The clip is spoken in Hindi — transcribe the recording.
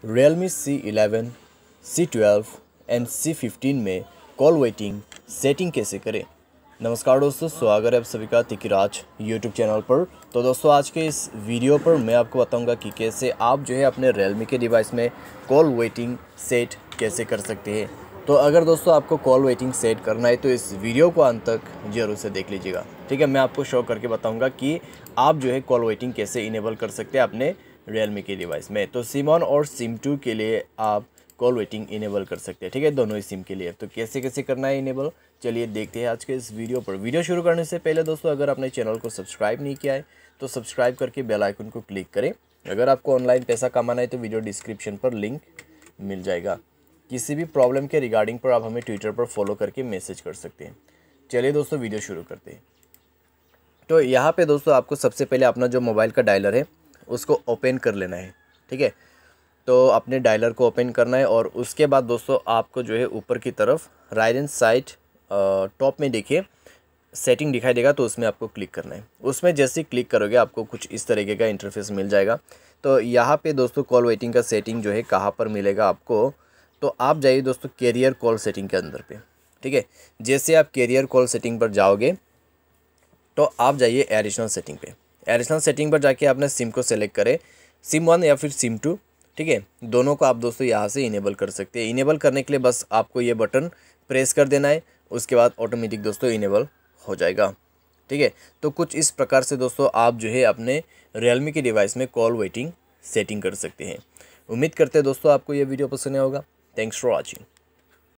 Realme C11, C12 and C15 में कॉल वेटिंग सेटिंग कैसे करें। नमस्कार दोस्तों, स्वागत है आप सभी का तिकिराज यूट्यूब चैनल पर। तो दोस्तों आज के इस वीडियो पर मैं आपको बताऊंगा कि कैसे आप जो है अपने Realme के डिवाइस में कॉल वेटिंग सेट कैसे कर सकते हैं। तो अगर दोस्तों आपको कॉल वेटिंग सेट करना है तो इस वीडियो को अंत तक ज़रूर से देख लीजिएगा। ठीक है, मैं आपको शो करके बताऊँगा कि आप जो है कॉल वेटिंग कैसे इनेबल कर सकते हैं अपने Realme के डिवाइस में। तो सिम1 और सिम2 के लिए आप कॉल वेटिंग इनेबल कर सकते हैं। ठीक है, दोनों ही सिम के लिए। तो कैसे कैसे करना है इनेबल, चलिए देखते हैं आज के इस वीडियो पर। वीडियो शुरू करने से पहले दोस्तों अगर आपने चैनल को सब्सक्राइब नहीं किया है तो सब्सक्राइब करके बेल आइकन को क्लिक करें। अगर आपको ऑनलाइन पैसा कमाना है तो वीडियो डिस्क्रिप्शन पर लिंक मिल जाएगा। किसी भी प्रॉब्लम के रिगार्डिंग पर आप हमें ट्विटर पर फॉलो करके मैसेज कर सकते हैं। चलिए दोस्तों वीडियो शुरू करते हैं। तो यहाँ पे दोस्तों आपको सबसे पहले अपना जो मोबाइल का डायलर है उसको ओपन कर लेना है। ठीक है, तो अपने डायलर को ओपन करना है और उसके बाद दोस्तों आपको जो है ऊपर की तरफ राइट हैंड साइड टॉप में देखिए सेटिंग दिखाई देगा, तो उसमें आपको क्लिक करना है। उसमें जैसे ही क्लिक करोगे आपको कुछ इस तरीके का इंटरफेस मिल जाएगा। तो यहाँ पे दोस्तों कॉल वेटिंग का सेटिंग जो है कहाँ पर मिलेगा आपको, तो आप जाइए दोस्तों कैरियर कॉल सेटिंग के अंदर पे। ठीक है, जैसे आप कैरियर कॉल सेटिंग पर जाओगे तो आप जाइए एडिशनल सेटिंग पे। एडिशनल सेटिंग पर जाके आपने सिम को सेलेक्ट करें, सिम1 या फिर सिम2। ठीक है, दोनों को आप दोस्तों यहाँ से इनेबल कर सकते हैं। इनेबल करने के लिए बस आपको ये बटन प्रेस कर देना है, उसके बाद ऑटोमेटिक दोस्तों इनेबल हो जाएगा। ठीक है, तो कुछ इस प्रकार से दोस्तों आप जो है अपने Realme के डिवाइस में कॉल वेटिंग सेटिंग कर सकते हैं। उम्मीद करते हैं दोस्तों आपको ये वीडियो पसंद आया होगा। Thanks for watching.